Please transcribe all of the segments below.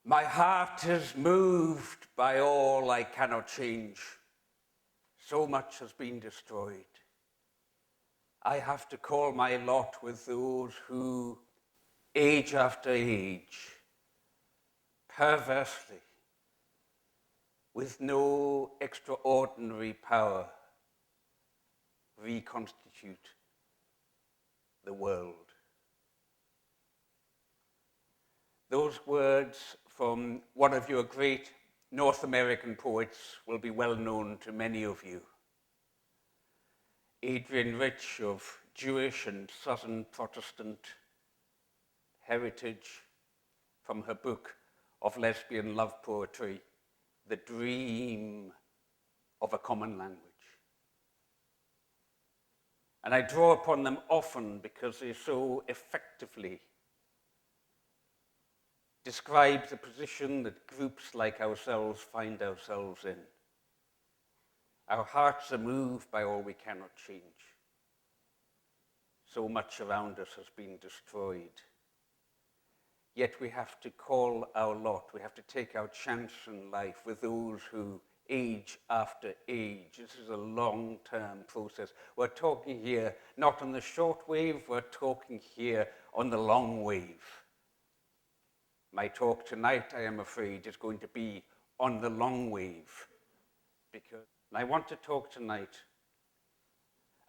My heart is moved by all I cannot change. So much has been destroyed. I have to call my lot with those who, age after age, perversely, with no extraordinary power, reconstitute the world. Those words from one of your great North American poets will be well known to many of you. Adrienne Rich, of Jewish and Southern Protestant heritage, from her book of lesbian love poetry, The Dream of a Common Language. And I draw upon them often because they so effectively describe the position that groups like ourselves find ourselves in. Our hearts are moved by all we cannot change. So much around us has been destroyed. Yet we have to call our lot, we have to take our chance in life with those who age after age. This is a long-term process. We're talking here not on the short wave, we're talking here on the long wave. My talk tonight, I am afraid, is going to be on the long wave. Because I want to talk tonight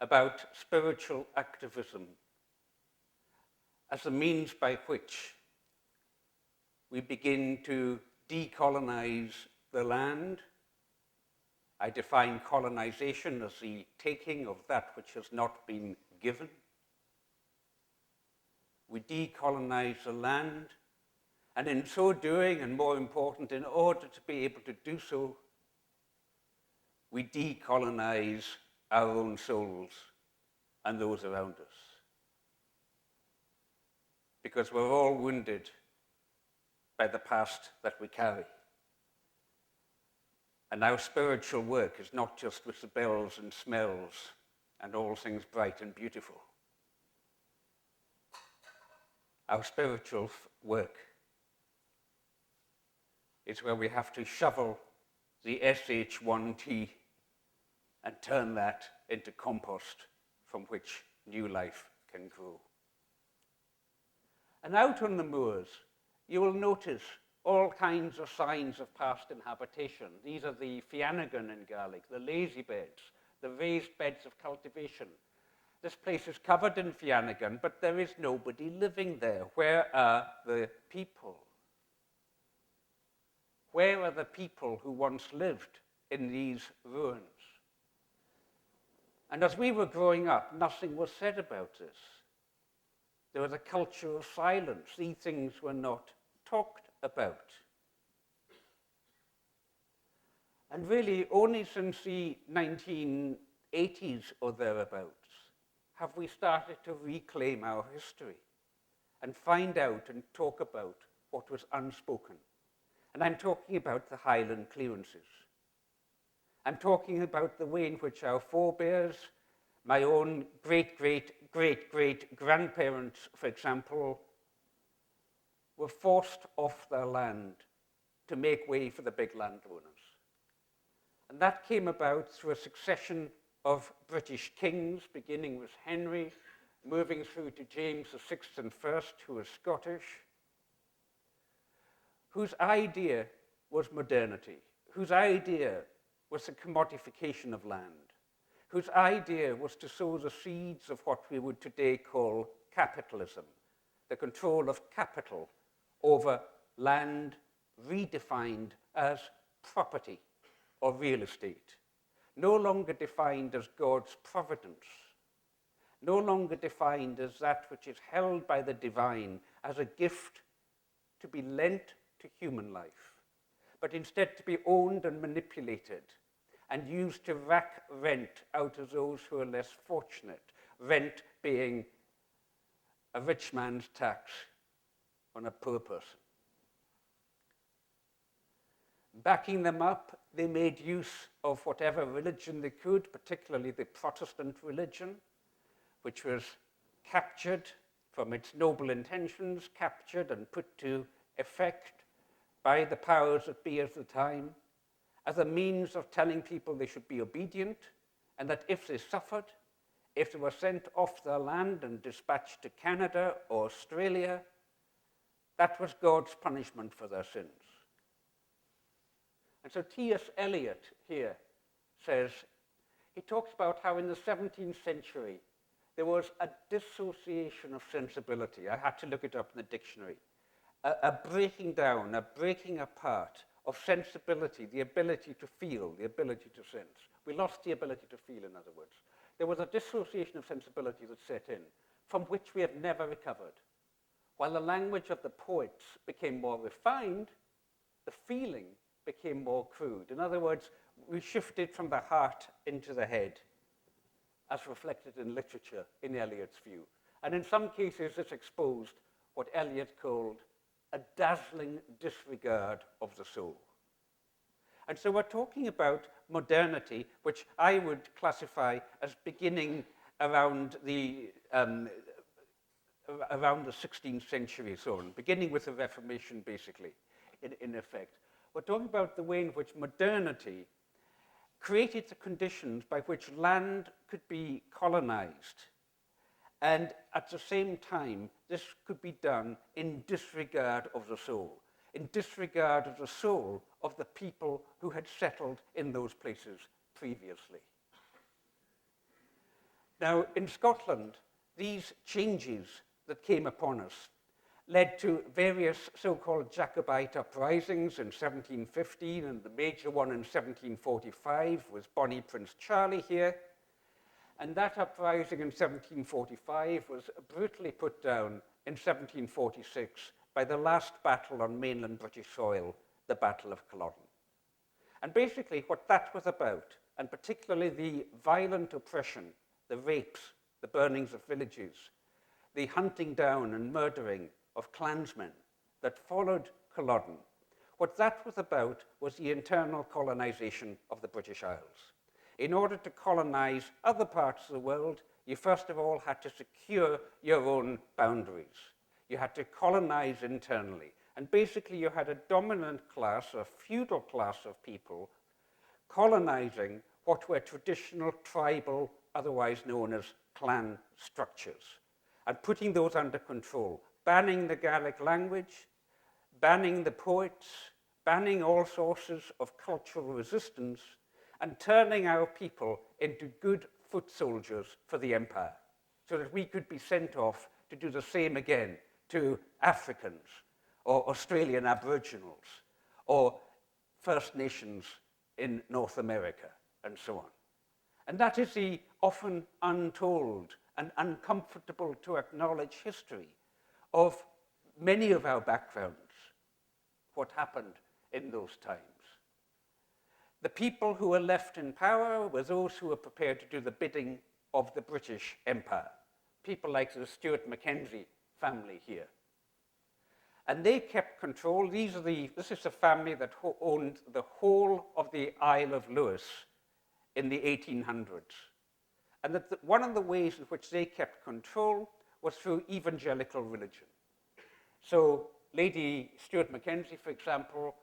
about spiritual activism as a means by which we begin to decolonize the land. I define colonization as the taking of that which has not been given. We decolonize the land, and in so doing, and more important, in order to be able to do so, we decolonize our own souls and those around us. Because we're all wounded by the past that we carry. And our spiritual work is not just with the bells and smells and all things bright and beautiful. Our spiritual work is where we have to shovel the SH1T and turn that into compost from which new life can grow. And out on the moors, you will notice all kinds of signs of past inhabitation. These are the Fiannagan in Gaelic, the lazy beds, the raised beds of cultivation. This place is covered in Fiannagan, but there is nobody living there. Where are the people? Where are the people who once lived in these ruins? And as we were growing up, nothing was said about this. There was a culture of silence. These things were not talked about. And really, only since the 1980s or thereabouts have we started to reclaim our history and find out and talk about what was unspoken. And I'm talking about the Highland clearances. I'm talking about the way in which our forebears, my own great-great-great-great-grandparents, for example, were forced off their land to make way for the big landowners. And that came about through a succession of British kings, beginning with Henry, moving through to James VI and I, who was Scottish, whose idea was modernity, whose idea was the commodification of land, whose idea was to sow the seeds of what we would today call capitalism, the control of capital over land redefined as property or real estate, no longer defined as God's providence, no longer defined as that which is held by the divine as a gift to be lent to human life, but instead to be owned and manipulated and used to rack rent out of those who are less fortunate, rent being a rich man's tax on a poor person. Backing them up, they made use of whatever religion they could, particularly the Protestant religion, which was captured from its noble intentions, captured and put to effect by the powers that be at the time as a means of telling people they should be obedient, and that if they suffered, if they were sent off their land and dispatched to Canada or Australia, that was God's punishment for their sins. And so T.S. Eliot here says, he talks about how in the 17th century there was a dissociation of sensibility. I had to look it up in the dictionary. A breaking down, a breaking apart of sensibility, the ability to feel, the ability to sense. We lost the ability to feel, in other words. There was a dissociation of sensibility that set in, from which we have never recovered. While the language of the poets became more refined, the feeling became more crude. In other words, we shifted from the heart into the head, as reflected in literature, in Eliot's view. And in some cases, this exposed what Eliot called a dazzling disregard of the soul. And so we're talking about modernity, which I would classify as beginning around the 16th century, so on, beginning with the Reformation, basically, in effect. We're talking about the way in which modernity created the conditions by which land could be colonized. And at the same time, this could be done in disregard of the soul, in disregard of the soul of the people who had settled in those places previously. Now, in Scotland, these changes that came upon us led to various so-called Jacobite uprisings in 1715, and the major one in 1745 was Bonnie Prince Charlie here. And that uprising in 1745 was brutally put down in 1746 by the last battle on mainland British soil, the Battle of Culloden. And basically what that was about, and particularly the violent oppression, the rapes, the burnings of villages, the hunting down and murdering of clansmen that followed Culloden, what that was about was the internal colonization of the British Isles. In order to colonize other parts of the world, you first of all had to secure your own boundaries. You had to colonize internally. And basically you had a dominant class, a feudal class of people, colonizing what were traditional tribal, otherwise known as clan structures, and putting those under control, banning the Gaelic language, banning the poets, banning all sources of cultural resistance, and turning our people into good foot soldiers for the empire, so that we could be sent off to do the same again to Africans, or Australian Aboriginals, or First Nations in North America, and so on. And that is the often untold and uncomfortable to acknowledge history of many of our backgrounds, what happened in those times. The people who were left in power were those who were prepared to do the bidding of the British Empire, people like the Stuart Mackenzie family here. And they kept control. This is a family that owned the whole of the Isle of Lewis in the 1800s. And that one of the ways in which they kept control was through evangelical religion. So Lady Stuart Mackenzie, for example,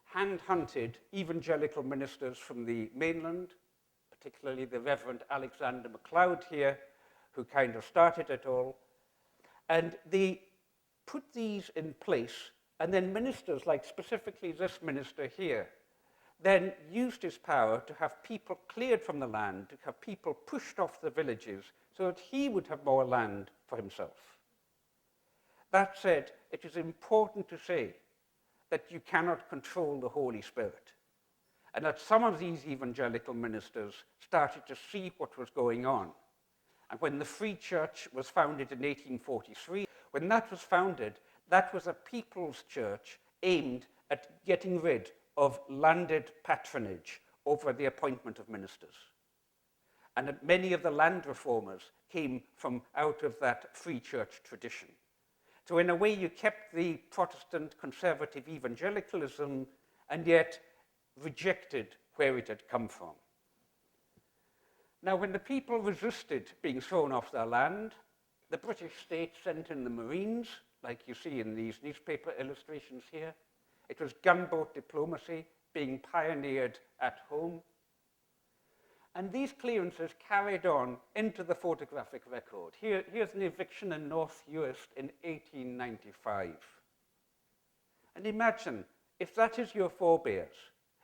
hand-hunted evangelical ministers from the mainland, particularly the Reverend Alexander MacLeod here, who kind of started it all. And they put these in place, and then ministers, like specifically this minister here, then used his power to have people cleared from the land, to have people pushed off the villages, so that he would have more land for himself. That said, it is important to say that you cannot control the Holy Spirit, and that some of these evangelical ministers started to see what was going on. And when the Free Church was founded in 1843, when that was founded, that was a people's church aimed at getting rid of landed patronage over the appointment of ministers. And that many of the land reformers came from out of that Free Church tradition. So in a way, you kept the Protestant conservative evangelicalism and yet rejected where it had come from. Now, when the people resisted being thrown off their land, the British state sent in the Marines, like you see in these newspaper illustrations here, It was gunboat diplomacy being pioneered at home. And these clearances carried on into the photographic record. Here's an eviction in North Uist in 1895. And imagine, if that is your forebears,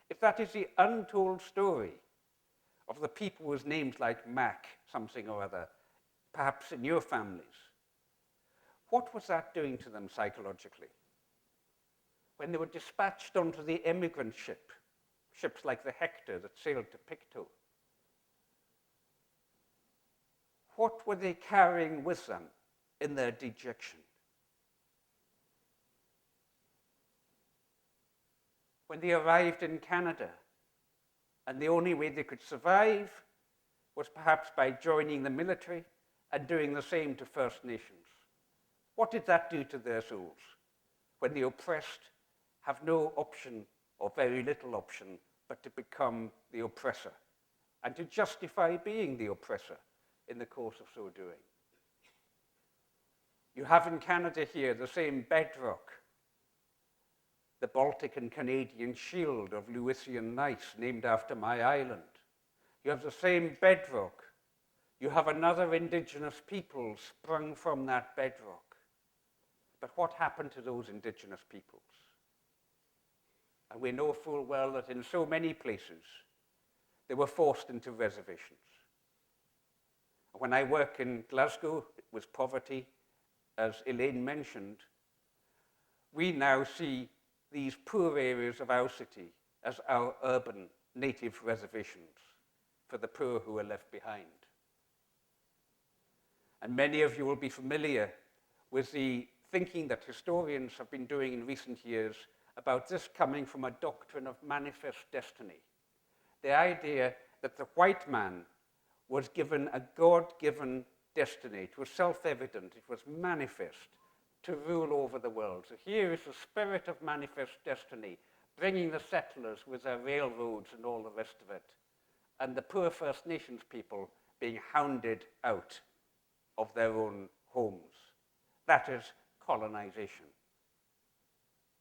if that is the untold story of the people with names like Mac, something or other, perhaps in your families, what was that doing to them psychologically? When they were dispatched onto the emigrant ship, ships like the Hector that sailed to Pictou, what were they carrying with them in their dejection? When they arrived in Canada, and the only way they could survive was perhaps by joining the military and doing the same to First Nations. What did that do to their souls when the oppressed have no option or very little option but to become the oppressor and to justify being the oppressor in the course of so doing? You have in Canada here the same bedrock, the Baltic and Canadian shield of Lewisian knights named after my island. You have the same bedrock. You have another indigenous people sprung from that bedrock. But what happened to those indigenous peoples? And we know full well that in so many places, they were forced into reservations. When I work in Glasgow with poverty, as Elaine mentioned, we now see these poor areas of our city as our urban native reservations for the poor who are left behind. And many of you will be familiar with the thinking that historians have been doing in recent years about this coming from a doctrine of manifest destiny. The idea that the white man was given a God-given destiny. It was self-evident, it was manifest to rule over the world. So here is the spirit of manifest destiny, bringing the settlers with their railroads and all the rest of it, and the poor First Nations people being hounded out of their own homes. That is colonization.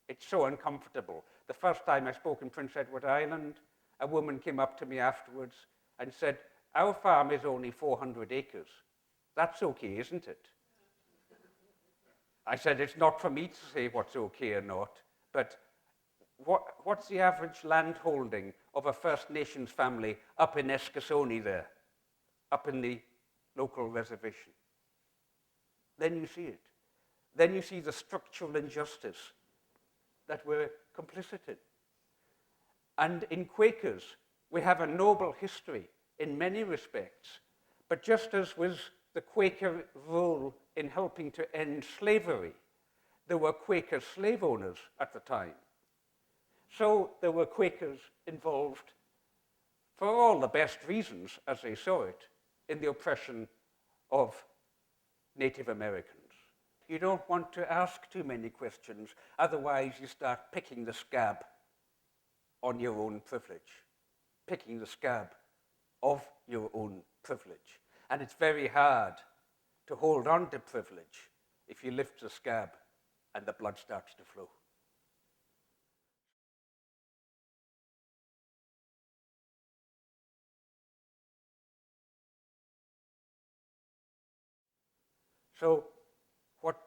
It's so uncomfortable. The first time I spoke in Prince Edward Island, a woman came up to me afterwards and said, "Our farm is only 400 acres. That's okay, isn't it?" I said, "It's not for me to say what's okay or not, but what's the average land holding of a First Nations family up in Eskasoni there, up in the local reservation?" Then you see it. Then you see the structural injustice that we're complicit in. And in Quakers, we have a noble history in many respects, but just as with the Quaker role in helping to end slavery, there were Quaker slave owners at the time. So there were Quakers involved, for all the best reasons, as they saw it, in the oppression of Native Americans. You don't want to ask too many questions, otherwise you start picking the scab on your own privilege, picking the scab of your own privilege. And it's very hard to hold on to privilege if you lift the scab and the blood starts to flow. So what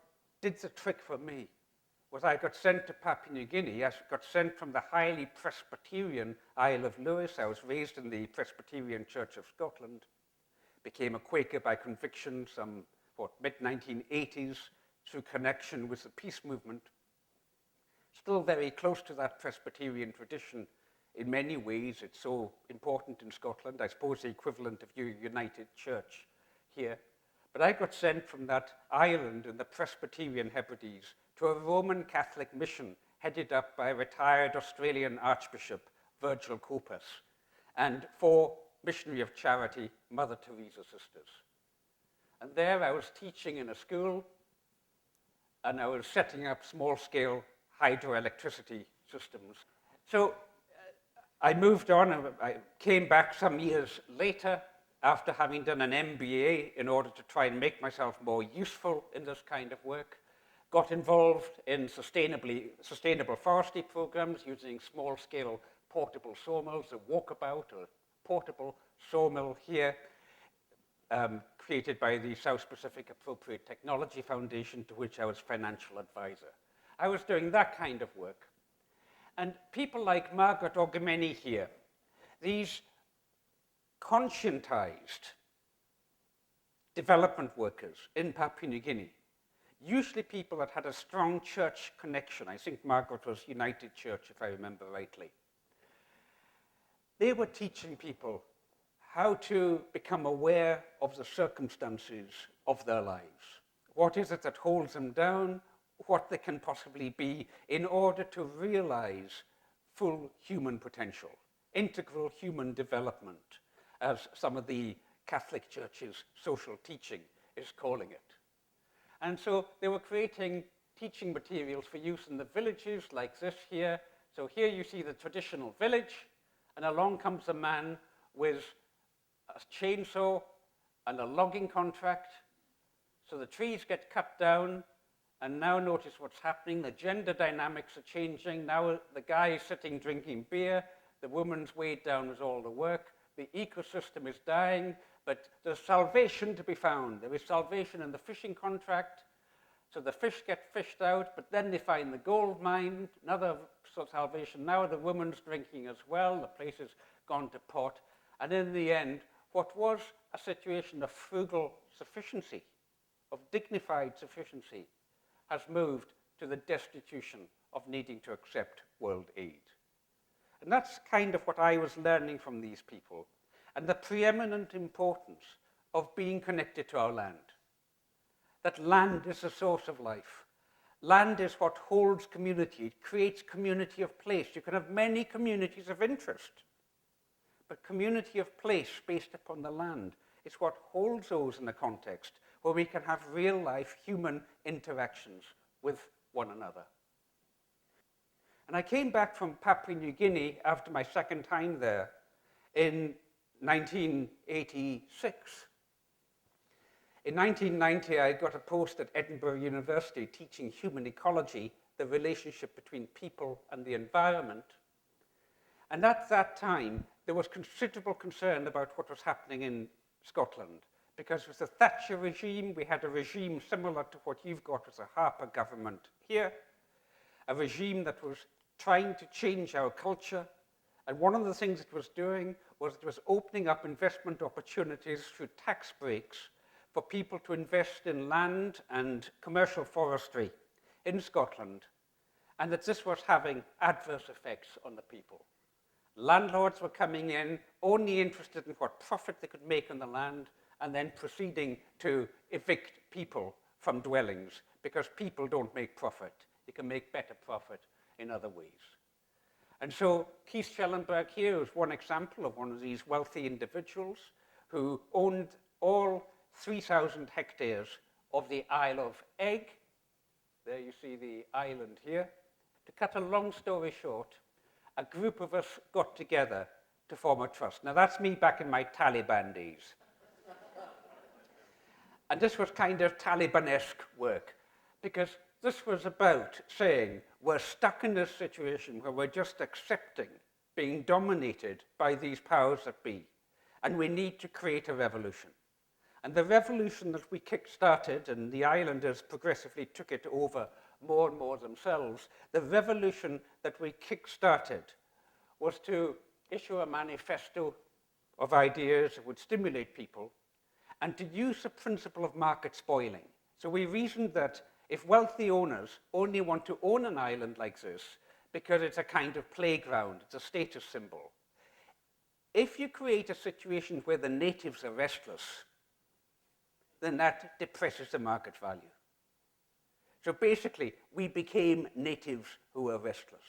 did the trick for me was I got sent to Papua New Guinea. I got sent from the highly Presbyterian Isle of Lewis. I was raised in the Presbyterian Church of Scotland, became a Quaker by conviction some, mid-1980s through connection with the peace movement. Still very close to that Presbyterian tradition in many ways. It's so important in Scotland, I suppose the equivalent of your United Church here. But I got sent from that island in the Presbyterian Hebrides to a Roman Catholic mission headed up by retired Australian Archbishop Virgil Copas and 4 missionary of charity Mother Teresa sisters. And there I was teaching in a school, and I was setting up small-scale hydroelectricity systems. So I moved on, and I came back some years later after having done an MBA in order to try and make myself more useful in this kind of work. got involved in sustainable forestry programs using small-scale portable sawmills, a walkabout, or portable sawmill here, created by the South Pacific Appropriate Technology Foundation, to which I was financial advisor. I was doing that kind of work. And people like Margaret Ogimeni here, these conscientized development workers in Papua New Guinea, usually people that had a strong church connection. I think Margaret was United Church, if I remember rightly. They were teaching people how to become aware of the circumstances of their lives. What is it that holds them down? What they can possibly be in order to realize full human potential, integral human development, as some of the Catholic Church's social teaching is calling it. And so they were creating teaching materials for use in the villages like this here. So here you see the traditional village, and along comes a man with a chainsaw and a logging contract. So the trees get cut down, and now notice what's happening. The gender dynamics are changing. Now the guy is sitting drinking beer, the woman's weighed down with all the work, the ecosystem is dying, but there's salvation to be found. There is salvation in the fishing contract. So the fish get fished out, but then they find the gold mine, another salvation. Now the woman's drinking as well. The place has gone to pot. And in the end, what was a situation of frugal sufficiency, of dignified sufficiency, has moved to the destitution of needing to accept world aid. And that's kind of what I was learning from these people, and the preeminent importance of being connected to our land. That land is the source of life. Land is what holds community. It creates community of place. You can have many communities of interest, but community of place based upon the land is what holds those in a context where we can have real-life human interactions with one another. And I came back from Papua New Guinea after my second time there in 1986. In 1990, I got a post at Edinburgh University teaching human ecology, the relationship between people and the environment. And at that time, there was considerable concern about what was happening in Scotland, because with the Thatcher regime, we had a regime similar to what you've got as a Harper government here, a regime that was trying to change our culture. And one of the things it was doing was it was opening up investment opportunities through tax breaks for people to invest in land and commercial forestry in Scotland, and that this was having adverse effects on the people. Landlords were coming in, only interested in what profit they could make on the land, and then proceeding to evict people from dwellings, because people don't make profit. They can make better profit in other ways. And so Keith Schellenberg here is one example of one of these wealthy individuals who owned all 3,000 hectares of the Isle of Egg. There you see the island here. To cut a long story short, a group of us got together to form a trust. Now that's me back in my Taliban days. And this was kind of Taliban-esque work, because this was about saying we're stuck in this situation where we're just accepting being dominated by these powers that be, and we need to create a revolution. And the revolution that we kick-started, and the islanders progressively took it over more and more themselves, the revolution that we kick-started was to issue a manifesto of ideas that would stimulate people and to use the principle of market spoiling. So we reasoned that if wealthy owners only want to own an island like this because it's a kind of playground, it's a status symbol, if you create a situation where the natives are restless, then that depresses the market value. So basically, we became natives who were restless.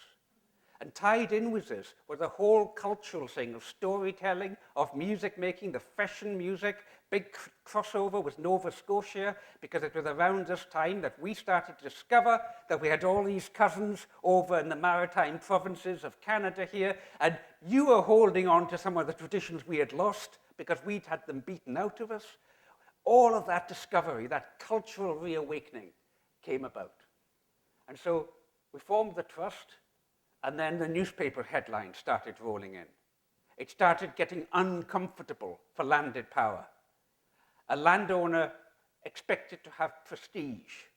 And tied in with this was a whole cultural thing of storytelling, of music making, the fashion music, big crossover with Nova Scotia, because it was around this time that we started to discover that we had all these cousins over in the maritime provinces of Canada here, and you were holding on to some of the traditions we had lost because we'd had them beaten out of us. All of that discovery, that cultural reawakening came about. And so we formed the trust, and then the newspaper headlines started rolling in. It started getting uncomfortable for landed power. A landowner expected to have prestige,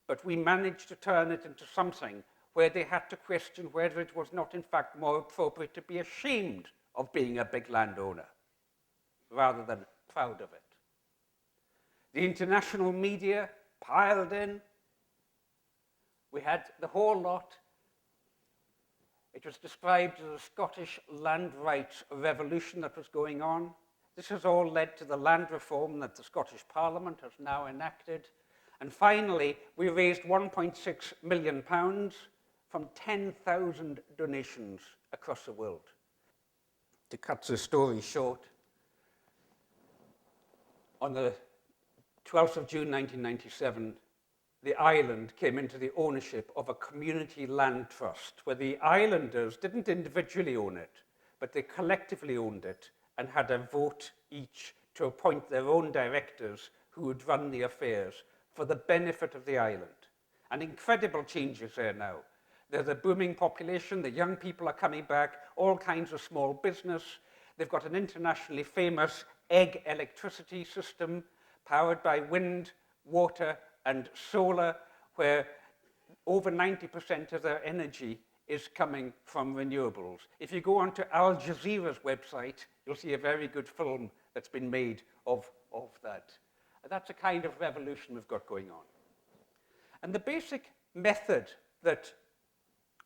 but we managed to turn it into something where they had to question whether it was not in fact more appropriate to be ashamed of being a big landowner rather than proud of it. The international media piled in. We had the whole lot. It was described as a Scottish land rights revolution that was going on. This has all led to the land reform that the Scottish Parliament has now enacted. And finally, we raised £1.6 million from 10,000 donations across the world. To cut the story short, on the 12th of June 1997, the island came into the ownership of a community land trust where the islanders didn't individually own it, but they collectively owned it and had a vote each to appoint their own directors who would run the affairs for the benefit of the island. And incredible changes there now. There's a booming population, the young people are coming back, all kinds of small business. They've got an internationally famous egg electricity system powered by wind, water, and solar, where over 90% of their energy is coming from renewables. If you go onto Al Jazeera's website, you'll see a very good film that's been made of that. That's a kind of revolution we've got going on. And the basic method that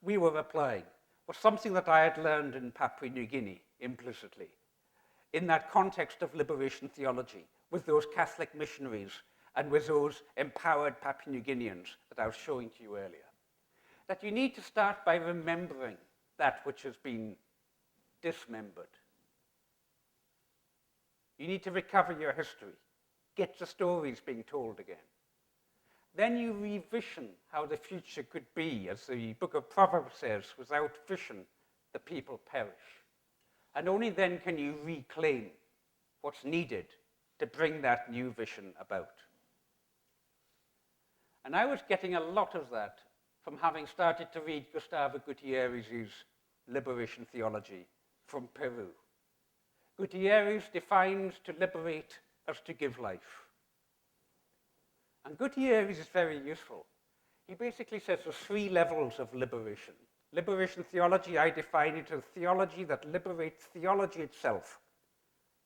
we were applying was something that I had learned in Papua New Guinea implicitly, in that context of liberation theology, with those Catholic missionaries and with those empowered Papua New Guineans that I was showing to you earlier. That you need to start by remembering that which has been dismembered. You need to recover your history, get the stories being told again. Then you revision how the future could be, as the book of Proverbs says, without vision, the people perish. And only then can you reclaim what's needed to bring that new vision about. And I was getting a lot of that from having started to read Gustavo Gutiérrez's liberation theology from Peru. Gutiérrez defines to liberate as to give life. And Gutiérrez is very useful. He basically says there's 3 levels of liberation. Liberation theology, I define it as theology that liberates theology itself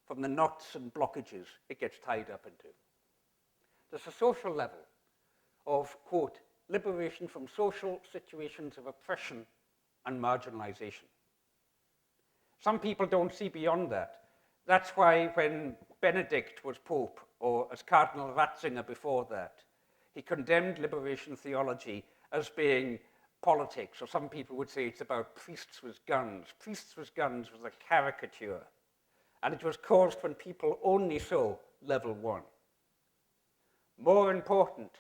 from the knots and blockages it gets tied up into. There's a social level of, quote, liberation from social situations of oppression and marginalization. Some people don't see beyond that. That's why when Benedict was Pope, or as Cardinal Ratzinger before that, he condemned liberation theology as being politics, or some people would say it's about priests with guns. Priests with guns was a caricature, and it was caused when people only saw level 1. More important,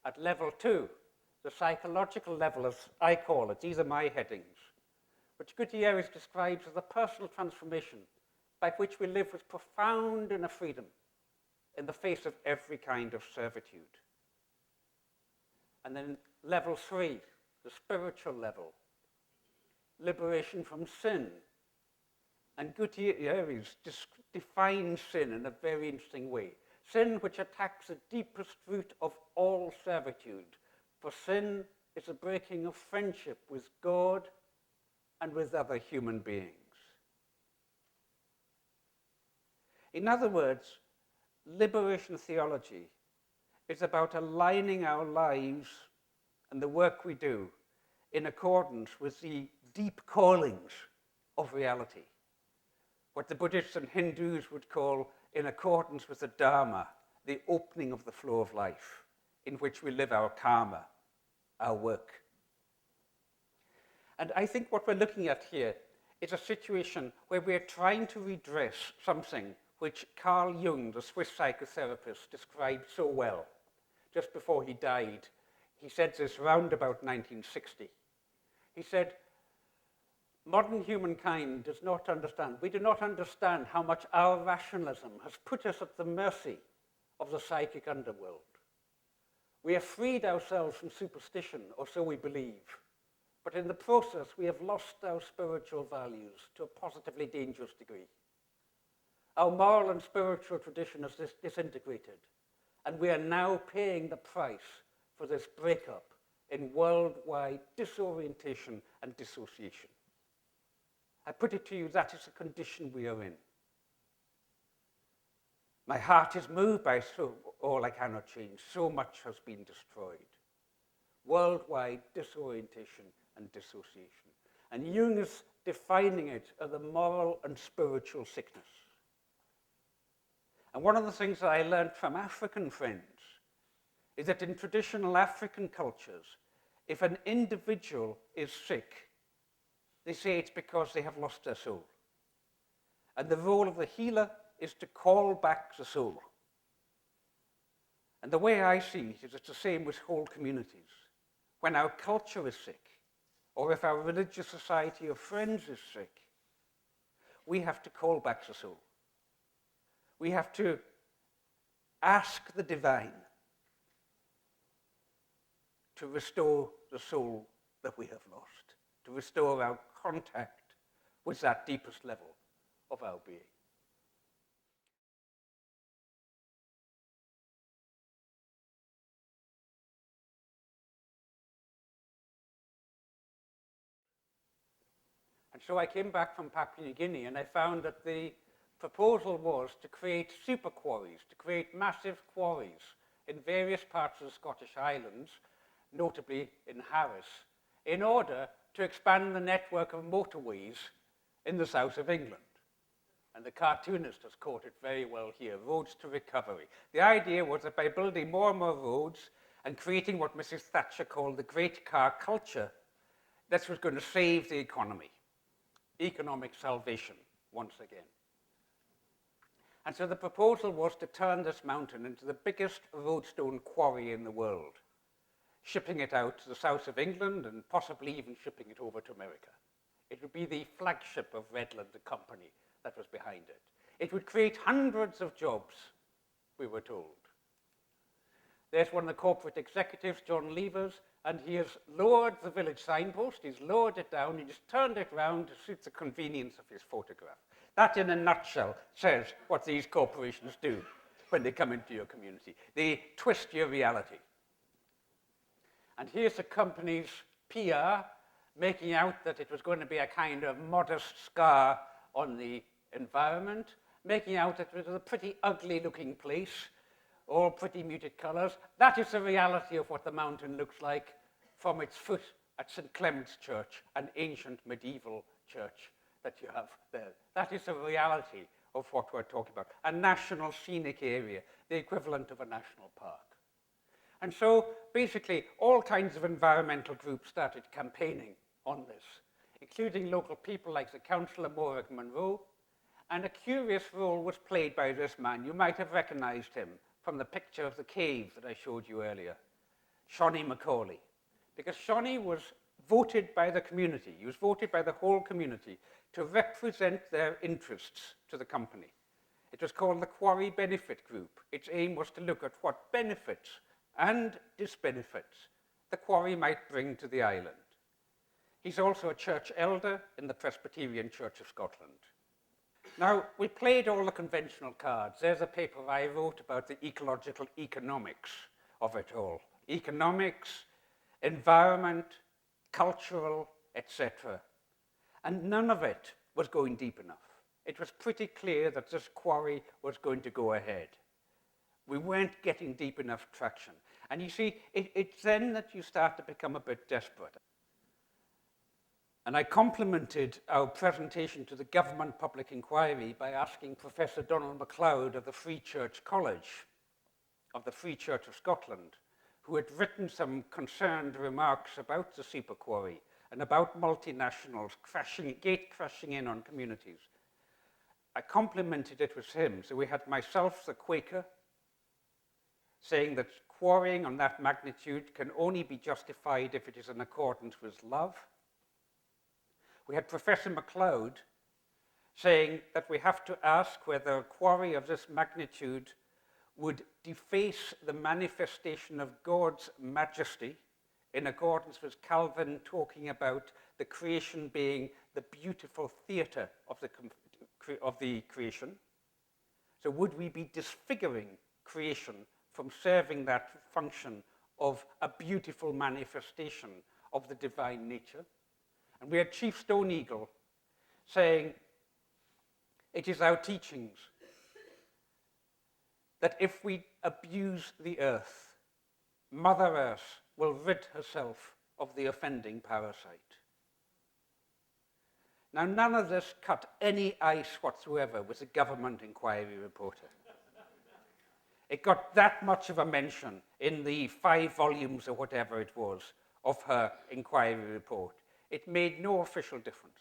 at level 2, the psychological level, as I call it, these are my headings, which Gutiérrez describes as a personal transformation by which we live with profound inner freedom in the face of every kind of servitude. And then level 3, the spiritual level, liberation from sin. And Gutiérrez defines sin in a very interesting way. Sin which attacks the deepest root of all servitude. For sin is a breaking of friendship with God and with other human beings. In other words, liberation theology is about aligning our lives and the work we do in accordance with the deep callings of reality. What the Buddhists and Hindus would call in accordance with the Dharma, the opening of the flow of life, in which we live our karma, our work. And I think what we're looking at here is a situation where we're trying to redress something which Carl Jung, the Swiss psychotherapist, described so well just before he died. He said this round about 1960. He said, modern humankind does not understand. We do not understand how much our rationalism has put us at the mercy of the psychic underworld. We have freed ourselves from superstition, or so we believe. But in the process, we have lost our spiritual values to a positively dangerous degree. Our moral and spiritual tradition has disintegrated, and we are now paying the price for this breakup in worldwide disorientation and dissociation. I put it to you, that is the condition we are in. My heart is moved by all I cannot change. So much has been destroyed. Worldwide disorientation and dissociation. And Jung is defining it as a moral and spiritual sickness. And one of the things that I learned from African friends is that in traditional African cultures, if an individual is sick, they say it's because they have lost their soul. And the role of the healer is to call back the soul. And the way I see it is it's the same with whole communities. When our culture is sick, or if our religious society of friends is sick, we have to call back the soul. We have to ask the divine to restore the soul that we have lost, to restore our contact with that deepest level of our being. And so I came back from Papua New Guinea and I found that the proposal was to create super quarries, to create massive quarries in various parts of the Scottish Highlands, notably in Harris, in order to expand the network of motorways in the south of England. And the cartoonist has caught it very well here, roads to recovery. The idea was that by building more and more roads and creating what Mrs. Thatcher called the great car culture, this was going to save the economy. Economic salvation, once again. And so the proposal was to turn this mountain into the biggest roadstone quarry in the world, shipping it out to the south of England and possibly even shipping it over to America. It would be the flagship of Redland, the company that was behind it. It would create hundreds of jobs, we were told. There's one of the corporate executives, John Levers, and he has lowered the village signpost, he's lowered it down, he just turned it round to suit the convenience of his photograph. That, in a nutshell, says what these corporations do when they come into your community. They twist your reality. And here's the company's PR making out that it was going to be a kind of modest scar on the environment, making out that it was a pretty ugly-looking place, all pretty muted colors. That is the reality of what the mountain looks like from its foot at St. Clement's Church, an ancient medieval church that you have there. That is the reality of what we're talking about. A national scenic area, the equivalent of a national park. And so, basically, all kinds of environmental groups started campaigning on this, including local people like the councillor Morag Monroe, and a curious role was played by this man. You might have recognized him from the picture of the cave that I showed you earlier, Shawnee Macaulay. Because Shawnee was voted by the community, he was voted by the whole community to represent their interests to the company. It was called the Quarry Benefit Group. Its aim was to look at what benefits and disbenefits the quarry might bring to the island. He's also a church elder in the Presbyterian Church of Scotland. Now, we played all the conventional cards. There's a paper I wrote about the ecological economics of it all. Economics, environment, cultural, etc. And none of it was going deep enough. It was pretty clear that this quarry was going to go ahead. We weren't getting deep enough traction. And you see, it's then that you start to become a bit desperate. And I complimented our presentation to the government public inquiry by asking Professor Donald MacLeod of the Free Church College of the Free Church of Scotland, who had written some concerned remarks about the super quarry and about multinationals gate crashing in on communities. I complimented it with him. So we had myself, the Quaker, saying that quarrying on that magnitude can only be justified if it is in accordance with love. We had Professor MacLeod saying that we have to ask whether a quarry of this magnitude would deface the manifestation of God's majesty in accordance with Calvin talking about the creation being the beautiful theatre of the creation. So would we be disfiguring creation from serving that function of a beautiful manifestation of the divine nature? And we had Chief Stone Eagle saying, it is our teachings that if we abuse the earth, Mother Earth will rid herself of the offending parasite. Now, none of this cut any ice whatsoever with the government inquiry reporter. It got that much of a mention in the 5 volumes or whatever it was of her inquiry report. It made no official difference.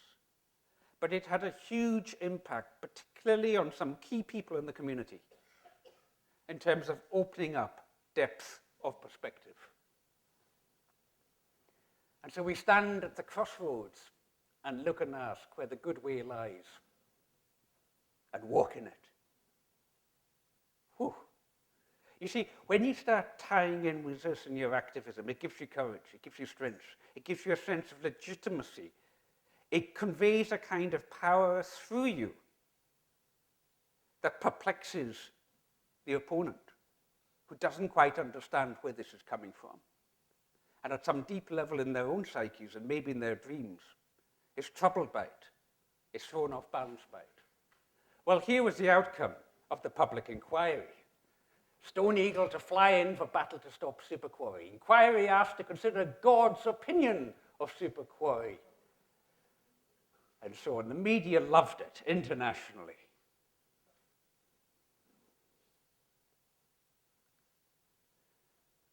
But it had a huge impact, particularly on some key people in the community, in terms of opening up depth of perspective. And so we stand at the crossroads and look and ask where the good way lies and walk in it. Whew. You see, when you start tying in with this in your activism, it gives you courage, it gives you strength, it gives you a sense of legitimacy. It conveys a kind of power through you that perplexes the opponent, who doesn't quite understand where this is coming from. And at some deep level in their own psyches, and maybe in their dreams, is troubled by it, is thrown off balance by it. Well, here was the outcome of the public inquiry. Stone Eagle to fly in for battle to stop super quarry. Inquiry asked to consider God's opinion of super quarry. And so on. The media loved it internationally.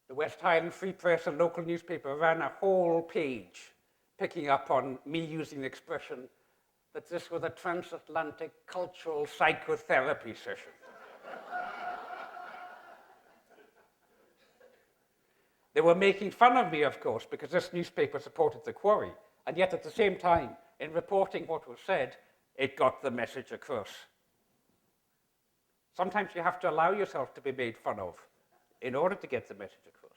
The West Highland Free Press, a local newspaper, ran a whole page picking up on me using the expression that this was a transatlantic cultural psychotherapy session. They were making fun of me, of course, because this newspaper supported the quarry, and yet at the same time, in reporting what was said, it got the message across. Sometimes you have to allow yourself to be made fun of in order to get the message across.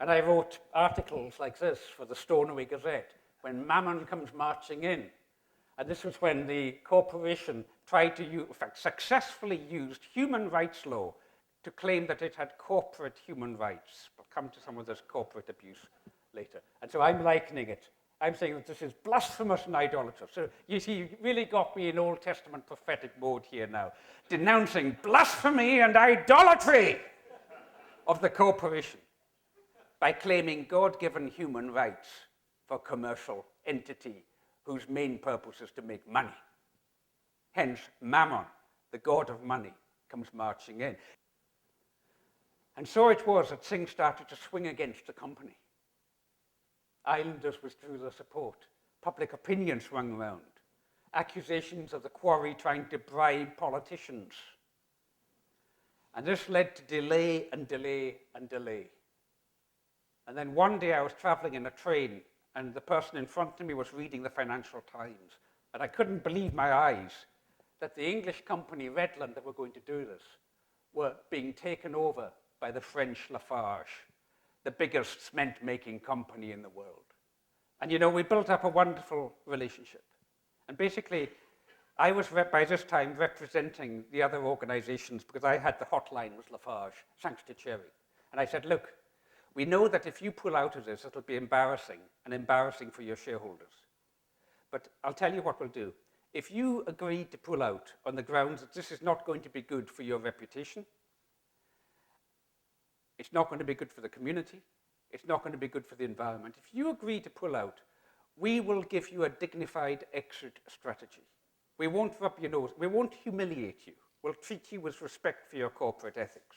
And I wrote articles like this for the Stornoway Gazette when Mammon comes marching in. And this was when the corporation tried to use, in fact, successfully used human rights law to claim that it had corporate human rights. I'll come to some of this corporate abuse later. And so I'm likening it. I'm saying that this is blasphemous and idolatrous. So you see, you really got me in Old Testament prophetic mode here now, denouncing blasphemy and idolatry of the corporation by claiming God-given human rights for commercial entity whose main purpose is to make money. Hence, Mammon, the god of money, comes marching in. And so it was that things started to swing against the company. Islanders withdrew their support. Public opinion swung around. Accusations of the quarry trying to bribe politicians. And this led to delay and delay and delay. And then one day I was traveling in a train, and the person in front of me was reading the Financial Times. And I couldn't believe my eyes that the English company Redland that were going to do this were being taken over by the French Lafarge, the biggest cement-making company in the world. And you know, we built up a wonderful relationship. And basically, I was, by this time, representing the other organizations because I had the hotline with Lafarge, thanks to Cherry. And I said, look, we know that if you pull out of this, it'll be embarrassing, and embarrassing for your shareholders. But I'll tell you what we'll do. If you agree to pull out on the grounds that this is not going to be good for your reputation, it's not going to be good for the community, it's not going to be good for the environment. If you agree to pull out, we will give you a dignified exit strategy. We won't rub your nose, we won't humiliate you. We'll treat you with respect for your corporate ethics.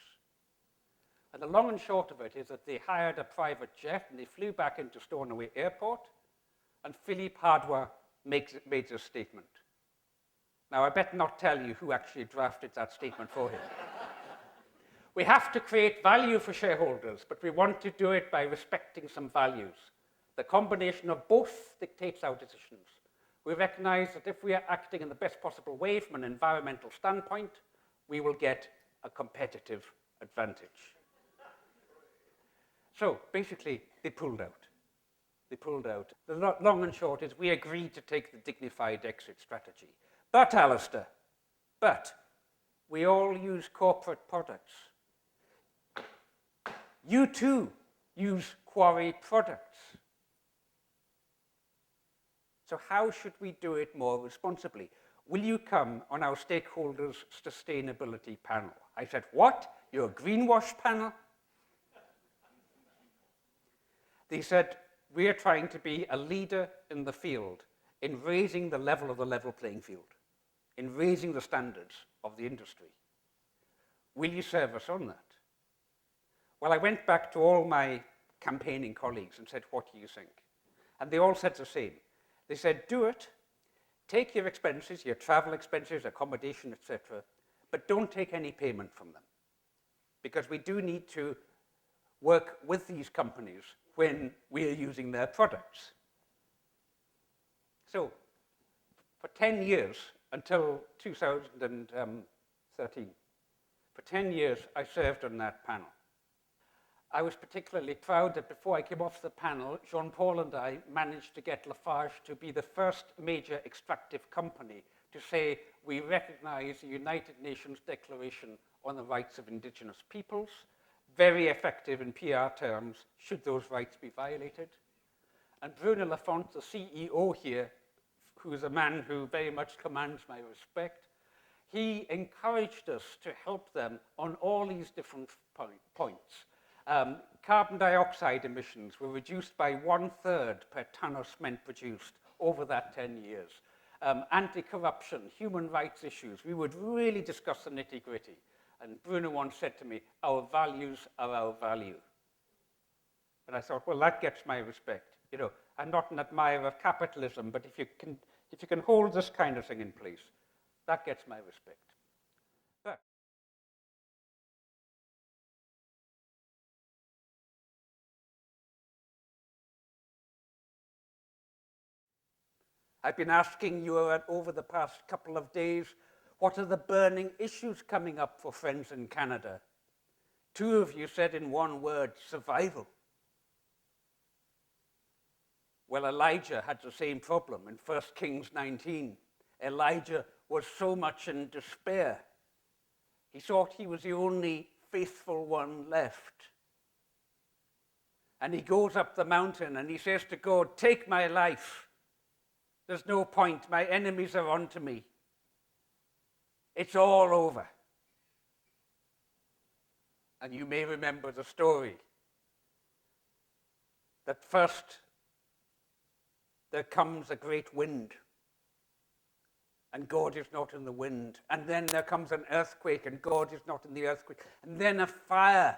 And the long and short of it is that they hired a private jet and they flew back into Stornoway Airport, and Philippe Hardouin made this statement. Now, I better not tell you who actually drafted that statement for him. We have to create value for shareholders, but we want to do it by respecting some values. The combination of both dictates our decisions. We recognize that if we are acting in the best possible way from an environmental standpoint, we will get a competitive advantage. So basically, they pulled out. They pulled out. The long and short is we agreed to take the dignified exit strategy. But, Alastair, we all use corporate products. You too use quarry products. So how should we do it more responsibly? Will you come on our stakeholders' sustainability panel? I said, what? You're a greenwash panel? They said, we are trying to be a leader in the field in raising the level of the level playing field, in raising the standards of the industry. Will you serve us on that? Well, I went back to all my campaigning colleagues and said, what do you think? And they all said the same. They said, do it, take your expenses, your travel expenses, accommodation, etc., but don't take any payment from them. Because we do need to work with these companies when we are using their products. So, for 10 years, until 2013, for 10 years, I served on that panel. I was particularly proud that before I came off the panel, Jean-Paul and I managed to get Lafarge to be the first major extractive company to say we recognize the United Nations Declaration on the Rights of Indigenous Peoples, very effective in PR terms, should those rights be violated. And Bruno Lafont, the CEO here, who is a man who very much commands my respect, he encouraged us to help them on all these different points. Carbon dioxide emissions were reduced by 1/3 per ton of cement produced over that 10 years. Anti-corruption, human rights issues, we would really discuss the nitty-gritty. And Bruno once said to me, our values are our value. And I thought, well, that gets my respect. You know, I'm not an admirer of capitalism, but if you can hold this kind of thing in place, that gets my respect. But I've been asking you over the past couple of days, what are the burning issues coming up for friends in Canada? 2 of you said in one word, survival. Well, Elijah had the same problem in 1 Kings 19. Elijah was so much in despair. He thought he was the only faithful one left. And he goes up the mountain and he says to God, take my life. There's no point. My enemies are onto me. It's all over. And you may remember the story that first there comes a great wind and God is not in the wind. And then there comes an earthquake and God is not in the earthquake. And then a fire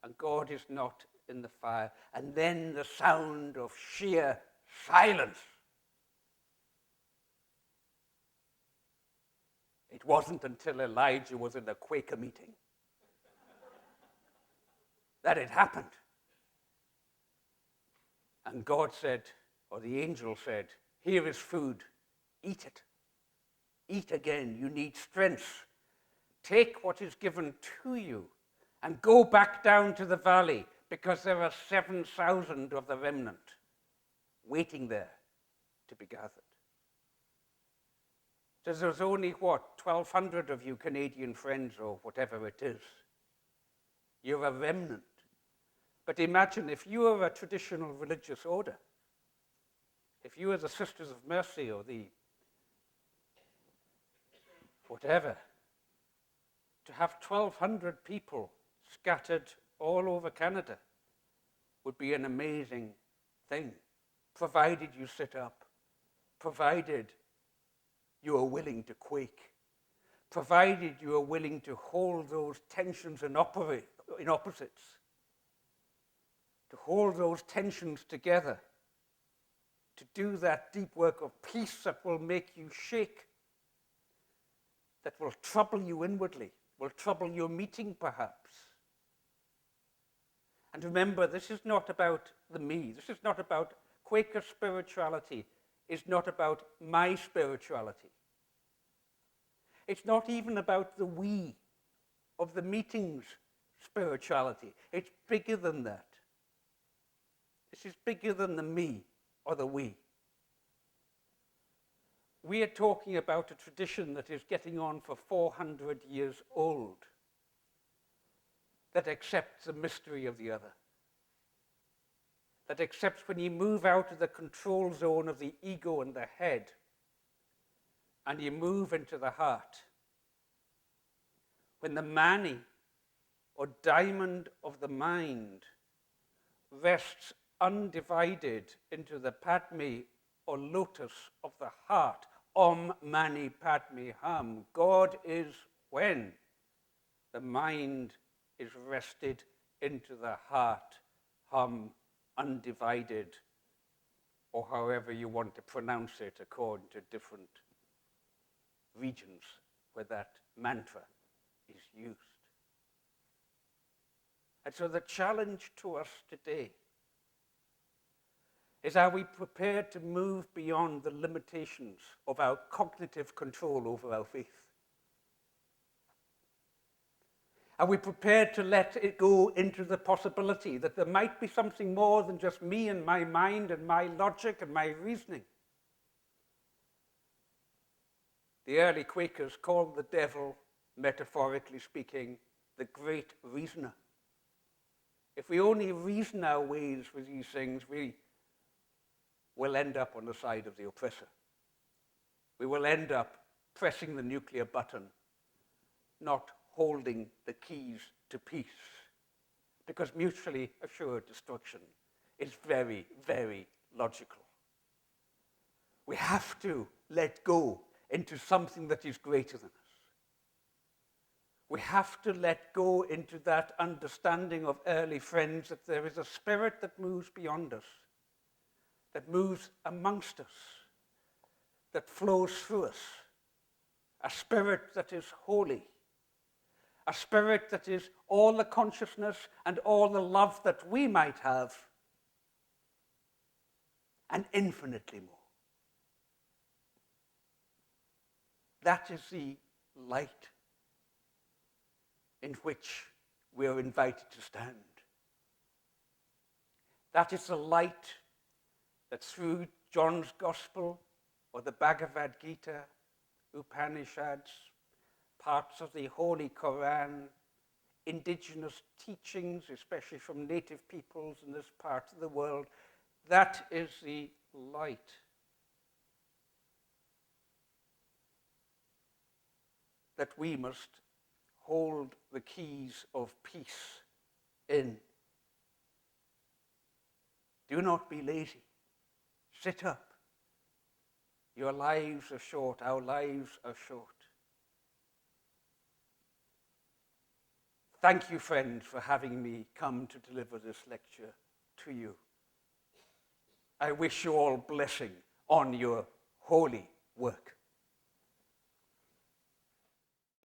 and God is not in the fire. And then the sound of sheer silence. It wasn't until Elijah was in a Quaker meeting that it happened. And God said, or the angel said, here is food, eat it. Eat again, you need strength. Take what is given to you and go back down to the valley because there are 7,000 of the remnant waiting there to be gathered. So there's only, 1,200 of you Canadian friends or whatever it is. You're a remnant. But imagine if you were a traditional religious order, if you were the Sisters of Mercy or the whatever, to have 1,200 people scattered all over Canada would be an amazing thing, provided you sit up, provided you are willing to quake, provided you are willing to hold those tensions and operate in opposites, to hold those tensions together, to do that deep work of peace that will make you shake, that will trouble you inwardly, will trouble your meeting perhaps. And remember, this is not about the me. This is not about Quaker spirituality. Is not about my spirituality. It's not even about the we. of the meetings spirituality. It's bigger than that. This is bigger than the me or the we. We are talking about a tradition that is getting on for 400 years old, that accepts the mystery of the other, that accepts when you move out of the control zone of the ego and the head, and you move into the heart, when the mani, or diamond of the mind, rests undivided into the Padme, or lotus of the heart, Om Mani Padme Hum. God is when the mind is rested into the heart, Hum, undivided, or however you want to pronounce it according to different regions where that mantra is used. And so the challenge to us today is, are we prepared to move beyond the limitations of our cognitive control over our faith? Are we prepared to let it go into the possibility that there might be something more than just me and my mind and my logic and my reasoning? The early Quakers called the devil, metaphorically speaking, the great reasoner. If we only reason our ways with these things, we will end up on the side of the oppressor. We will end up pressing the nuclear button, not holding the keys to peace, because mutually assured destruction is very, very logical. We have to let go into something that is greater than us. We have to let go into that understanding of early friends that there is a spirit that moves beyond us, that moves amongst us, that flows through us, a spirit that is holy, a spirit that is all the consciousness and all the love that we might have, and infinitely more. That is the light in which we are invited to stand. That is the light that through John's Gospel or the Bhagavad Gita, Upanishads, parts of the Holy Quran, indigenous teachings, especially from native peoples in this part of the world, that is the light that we must hold the keys of peace in. Do not be lazy. Sit up. Your lives are short. Our lives are short. Thank you, friends, for having me come to deliver this lecture to you. I wish you all blessing on your holy work.